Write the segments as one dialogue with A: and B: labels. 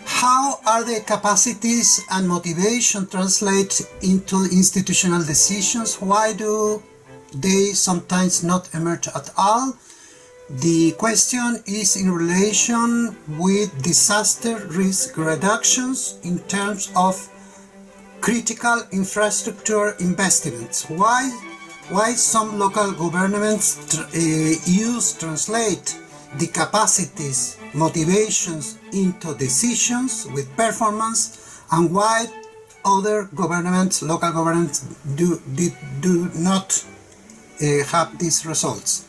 A: How are the capacities and motivation translate into institutional decisions? Why do they sometimes not emerge at all? The question is in relation with disaster risk reductions in terms of critical infrastructure investments. Why some local governments translate the capacities, motivations into decisions with performance, and why other governments, local governments, do not have these results.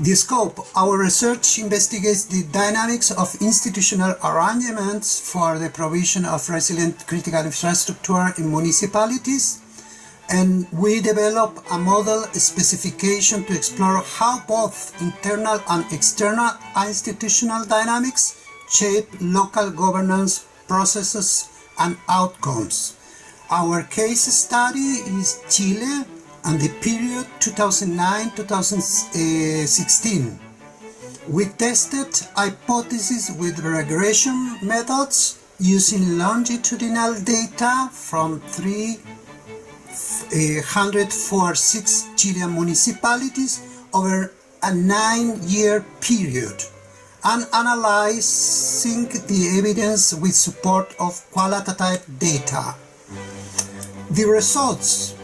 A: The scope. Our research investigates the dynamics of institutional arrangements for the provision of resilient critical infrastructure in municipalities, and we develop a model specification to explore how both internal and external institutional dynamics shape local governance processes and outcomes. Our case study is Chile and the period 2009-2016. We tested hypotheses with regression methods using longitudinal data from 346 Chilean municipalities over a 9-year period, and analyzing the evidence with support of qualitative data. The results.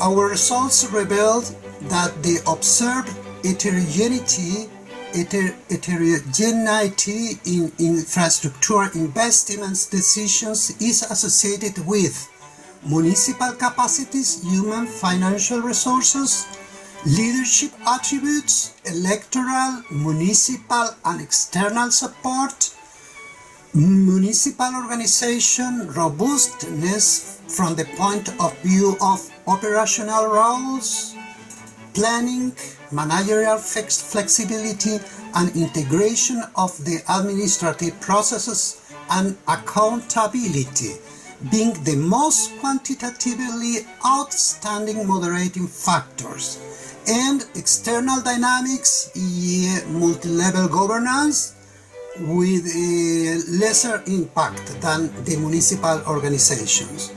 A: Our results revealed that the observed heterogeneity in infrastructure investments decisions is associated with municipal capacities, human financial resources, leadership attributes, electoral, municipal and external support, municipal organization, robustness from the point of view of operational roles, planning, managerial flexibility, and integration of the administrative processes, and accountability being the most quantitatively outstanding moderating factors, and external dynamics, multi-level governance, with a lesser impact than the municipal organizations.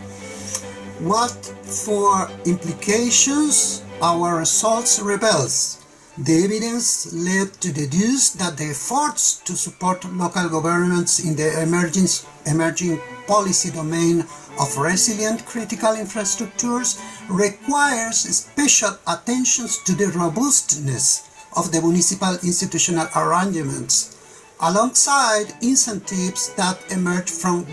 A: What for implications our results reveals? The evidence led to deduce that the efforts to support local governments in the emerging policy domain of resilient critical infrastructures requires special attention to the robustness of the municipal institutional arrangements, alongside incentives that emerge from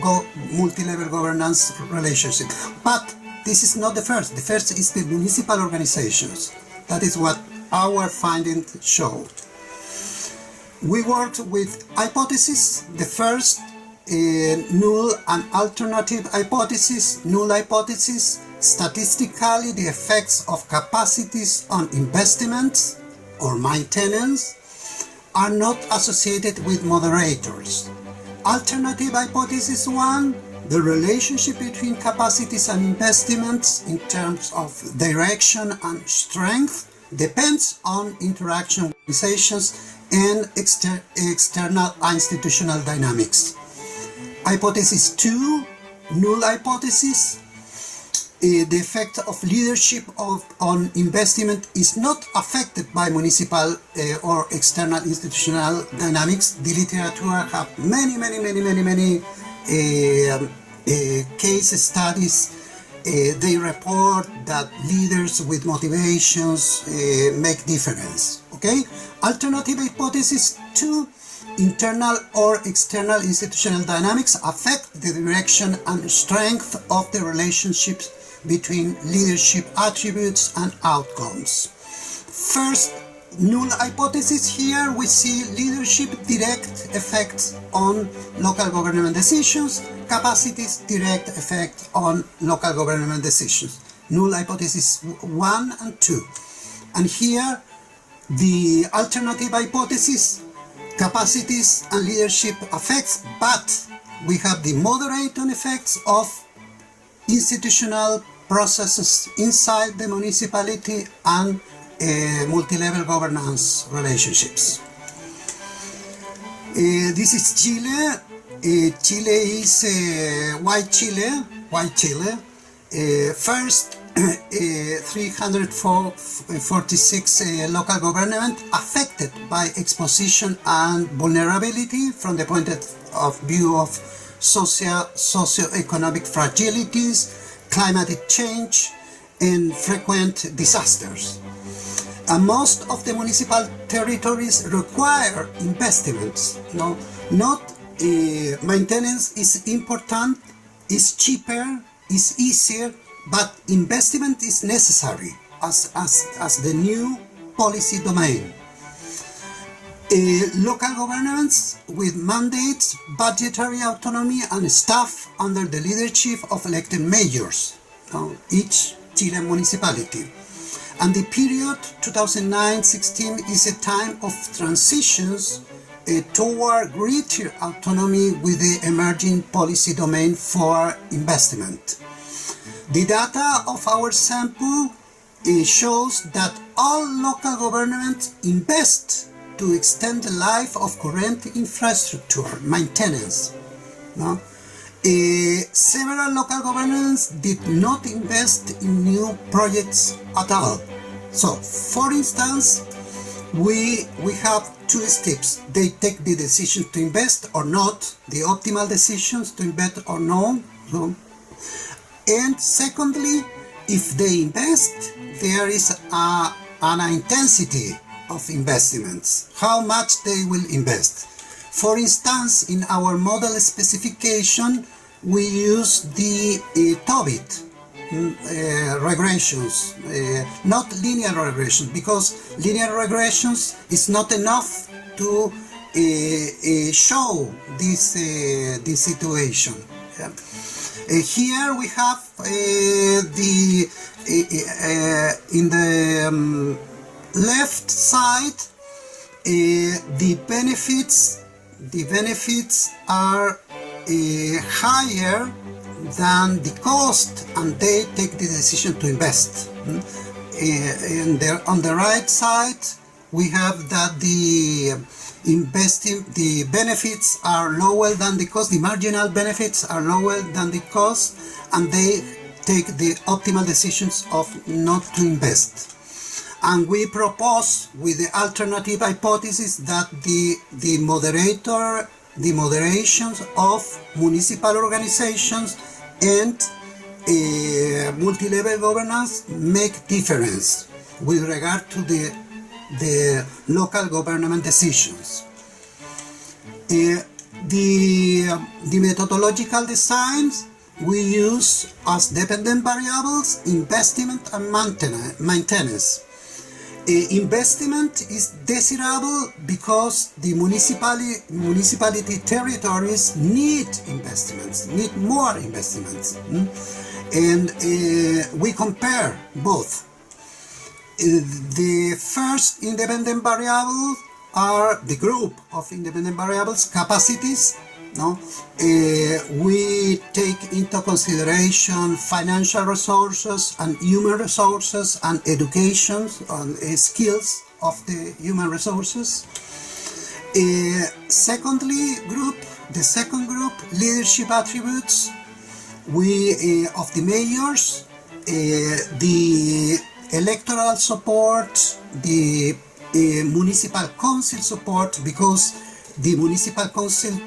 A: multi-level governance relationship. But this is not the first. The first is the municipal organizations. That is what our findings show. We worked with hypotheses. The first, null and alternative hypothesis. Null hypothesis, statistically the effects of capacities on investments or maintenance are not associated with moderators. Alternative hypothesis 1, the relationship between capacities and investments in terms of direction and strength depends on interaction with organizations and external institutional dynamics. Hypothesis 2, null hypothesis, the effect of leadership on investment is not affected by municipal or external institutional dynamics. The literature have many case studies. They report that leaders with motivations make difference. Okay? Alternative hypothesis 2, internal or external institutional dynamics affect the direction and strength of the relationships between leadership attributes and outcomes. First, null hypothesis. Here we see leadership direct effects on local government decisions, capacities direct effect on local government decisions. Null hypothesis 1 and 2. And here the alternative hypothesis, capacities and leadership effects, but we have the moderating effects of institutional processes inside the municipality and multi-level governance relationships. This is Chile. Chile is white Chile. First, 346 local government affected by exposition and vulnerability from the point of view of socio-economic fragilities, climate change, and frequent disasters. And most of the municipal territories require investments. Maintenance is important, is cheaper, is easier, but investment is necessary as the new policy domain. Local governments with mandates, budgetary autonomy, and staff under the leadership of elected mayors, each Chilean municipality. And the period 2009-16 is a time of transitions toward greater autonomy with the emerging policy domain for investment. The data of our sample shows that all local governments invest to extend the life of current infrastructure maintenance. Several local governments did not invest in new projects at all. So, for instance, we have two steps. They take the decision to invest or not, the optimal decisions to invest or no. And secondly, if they invest, there is an intensity of investments, how much they will invest. For instance, in our model specification, we use the TOBIT regressions, not linear regressions, because linear regressions is not enough to show this situation. Here we have in the left side the benefits are higher than the cost, and they take the decision to invest. And on the right side we have that the benefits are lower than the cost, the marginal benefits are lower than the cost, and they take the optimal decisions of not to invest. And we propose with the alternative hypothesis that the moderations of municipal organizations and multi-level governance make difference with regard to the local government decisions. The methodological designs we use as dependent variables investment and maintenance. Investment is desirable because the municipality territories need investments, need more investments. And we compare both. The first independent variable are the group of independent variables, capacities. We take into consideration financial resources and human resources and education and skills of the human resources. The second group, leadership attributes. Of the mayors, the electoral support, the municipal council support, because the municipal council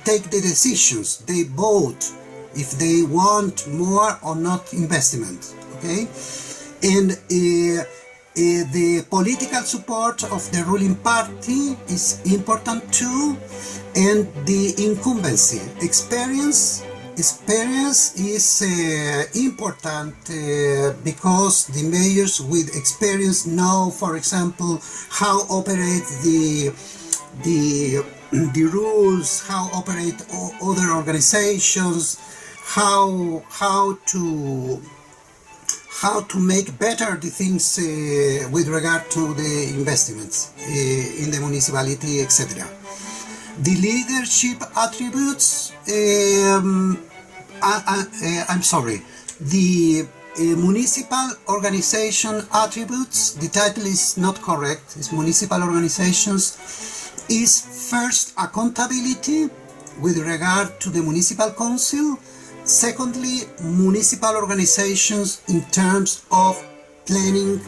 A: take the decisions, they vote if they want more or not investment, okay? And the political support of the ruling party is important too, and the incumbency. Experience is important because the mayors with experience know, for example, how operate the rules, how operate other organizations, how to make better the things with regard to the investments in the municipality, etc. The leadership attributes, the municipal organization attributes, the title is not correct, it's municipal organizations, is first accountability, with regard to the municipal council. Secondly, municipal organizations in terms of planning,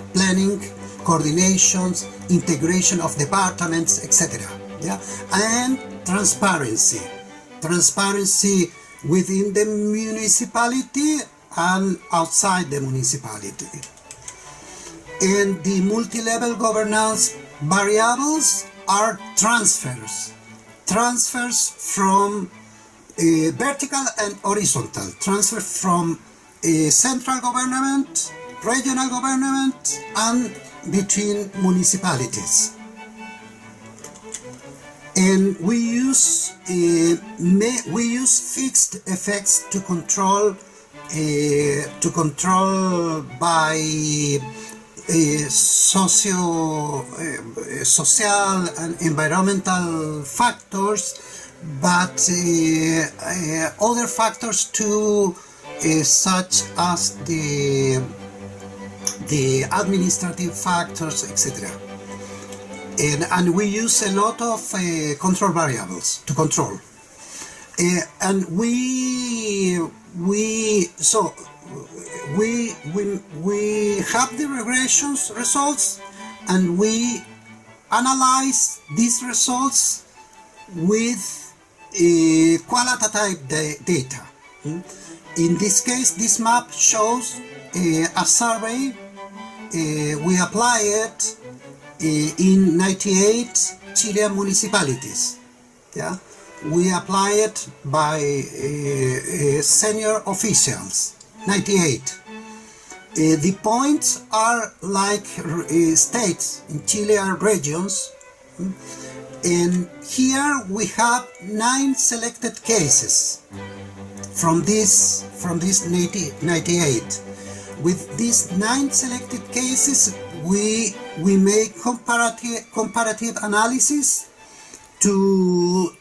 A: coordinations, integration of departments, etc. Yeah? And transparency within the municipality and outside the municipality. And the multi-level governance variables are transfers from vertical and horizontal, transfer from central government, regional government, and between municipalities. And we use fixed effects to control by social and environmental factors, but other factors too, such as the administrative factors, etc. And we use a lot of control variables to control. And we have the regressions results, and we analyze these results with qualitative data. In this case, this map shows a survey. We apply it in 98 Chilean municipalities. Yeah, we apply it by senior officials. 98. The points are like states. In Chile are regions. And here we have 9 selected cases from this 98. With these 9 selected cases, we make comparative analysis to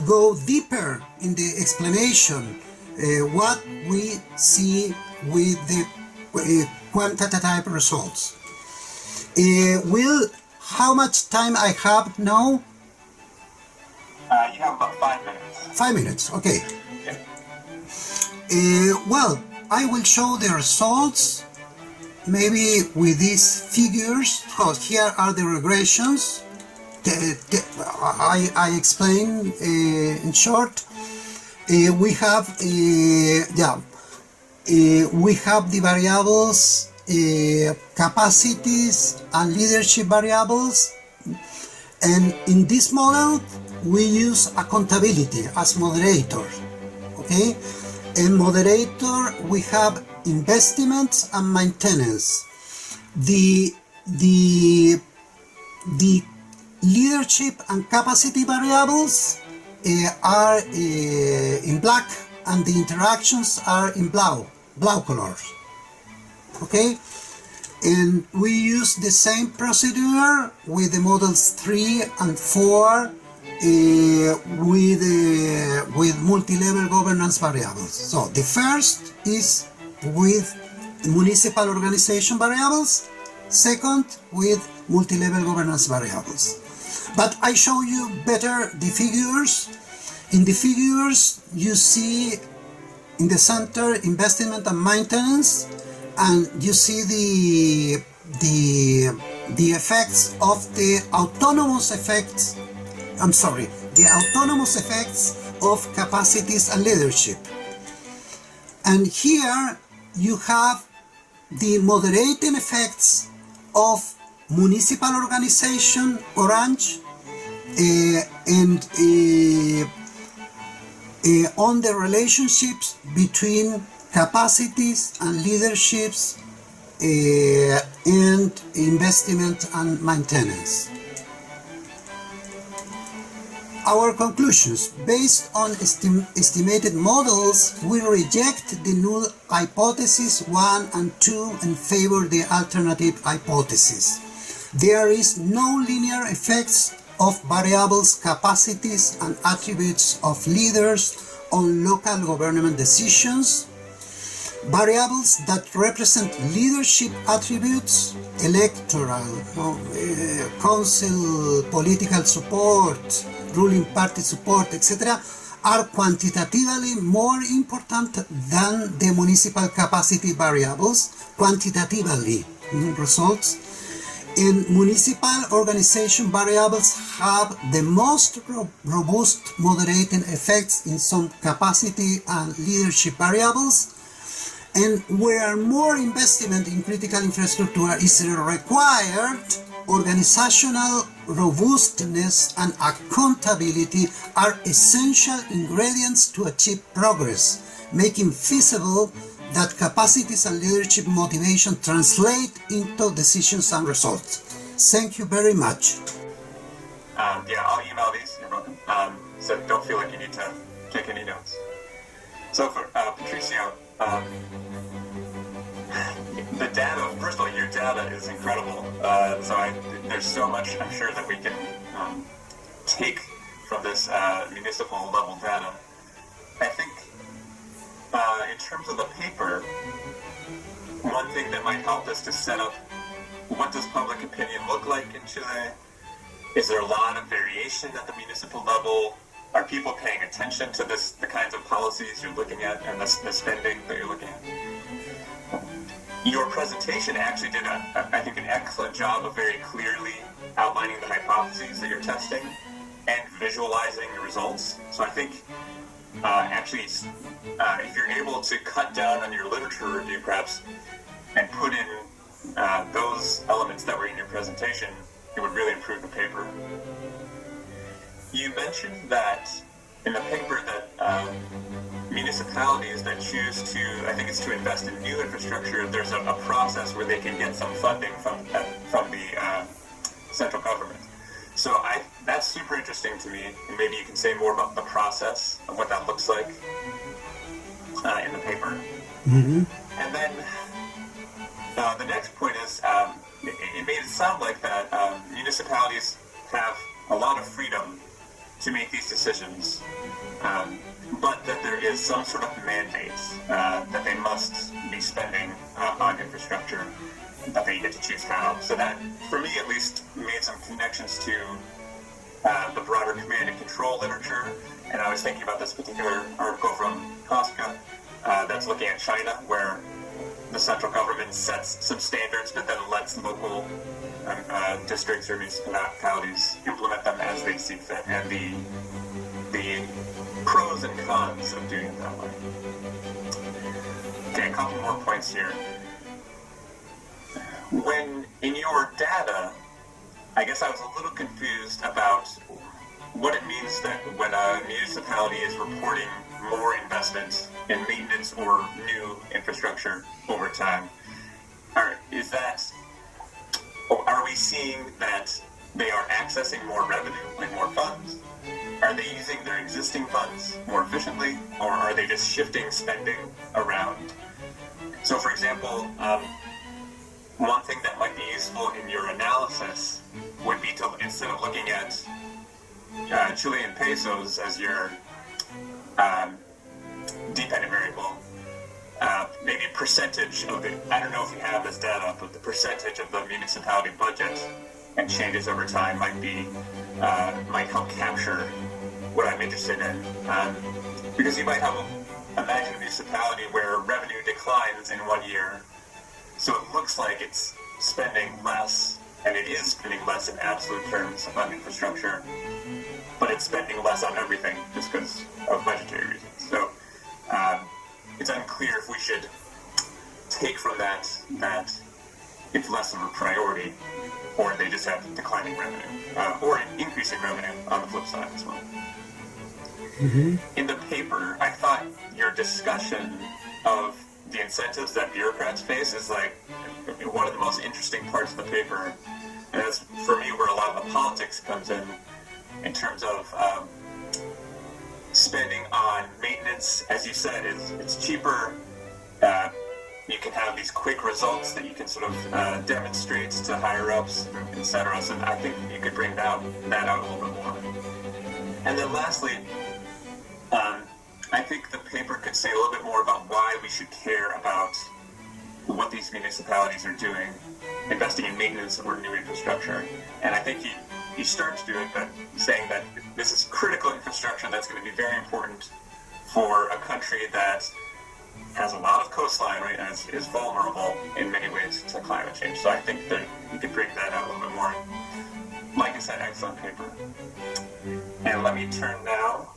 A: go deeper in the explanation what we see with the quantitative results. How much time I have now?
B: You have about 5 minutes.
A: 5 minutes, okay.
B: Yeah.
A: Well, I will show the results maybe with these figures. Oh, here are the regressions. I explain in short. We have the variables capacities and leadership variables, and in this model we use accountability as moderator. Okay, and moderator we have investments and maintenance. The leadership and capacity variables are in black, and the interactions are in blue colors. Okay, and we use the same procedure with the models 3 and 4 with multi-level governance variables. So the first is with municipal organization variables, second with multi-level governance variables. But I show you better the figures. In the figures you see in the center investment and maintenance, and you see the effects of the autonomous effects. The autonomous effects of capacities and leadership. And here you have the moderating effects of municipal organization, orange, and on the relationships between capacities and leaderships and investment and maintenance. Our conclusions. Based on estimated models, we reject the null hypothesis 1 and 2 and favor the alternative hypothesis. There is no linear effects of variables, capacities, and attributes of leaders on local government decisions. Variables that represent leadership attributes, electoral, council, political support, ruling party support, etc., are quantitatively more important than the municipal capacity variables, quantitatively results. And municipal organization variables have the most robust moderating effects in some capacity and leadership variables, and where more investment in critical infrastructure is required, organizational robustness and accountability are essential ingredients to achieve progress, making feasible that capacities and leadership motivation translate into decisions and results. Thank you very much.
B: Yeah, I'll email these. You're welcome. So don't feel like you need to take any notes. So for Patricio, the data, first of all, your data is incredible. There's so much I'm sure that we can take from this municipal level data. I think in terms of the paper, one thing that might help is to set up what does public opinion look like in Chile? Is there a lot of variation at the municipal level? Are people paying attention to the kinds of policies you're looking at and the spending that you're looking at? Your presentation actually did, I think, an excellent job of very clearly outlining the hypotheses that you're testing and visualizing the results. So I think if you're able to cut down on your literature review perhaps and put in those elements that were in your presentation, it would really improve the paper. You mentioned that in the paper that municipalities that choose to, I think it's to invest in new infrastructure, there's a process where they can get some funding from the central government. So that's super interesting to me, and maybe you can say more about the process of what that looks like in the paper.
A: Mm-hmm.
B: And then the next point is, it made it sound like that municipalities have a lot of freedom to make these decisions, but that there is some sort of mandate that they must be spending on infrastructure, that they get to choose how. So that, for me at least, made some connections to the broader command and control literature. And I was thinking about this particular article from Kafka that's looking at China, where the central government sets some standards, but then lets local districts or municipalities implement them as they see fit, and the pros and cons of doing it that way. Okay, a couple more points here. When in your data, I guess I was a little confused about what it means that when a municipality is reporting more investment in maintenance or new infrastructure over time. Are we seeing that they are accessing more revenue, like more funds? Are they using their existing funds more efficiently, or are they just shifting spending around? So, for example, one thing that might be useful in your analysis would be to, instead of looking at Chilean pesos as your dependent variable, maybe a percentage of the, I don't know if you have this data, but the percentage of the municipality budget and changes over time might help capture what I'm interested in. Because you might imagine a municipality where revenue declines in 1 year, so it looks like it's spending less, and it is spending less in absolute terms on infrastructure, but it's spending less on everything just because of budgetary reasons. So it's unclear if we should take from that it's less of a priority, or they just have declining revenue, or increasing revenue on the flip side as well.
A: Mm-hmm.
B: In the paper, I thought your discussion of the incentives that bureaucrats face is like one of the most interesting parts of the paper. And that's, for me, where a lot of the politics comes in terms of spending on maintenance. As you said, it's cheaper. You can have these quick results that you can sort of demonstrate to higher ups, etc. So I think you could bring that out a little bit more. And then lastly, I think the paper could say a little bit more about why we should care about what these municipalities are doing, investing in maintenance or new infrastructure. And I think you start to do it, but saying that this is critical infrastructure that's going to be very important for a country that has a lot of coastline, right, and is vulnerable in many ways to climate change. So I think that you could break that out a little bit more. Like I said, excellent paper. And let me turn now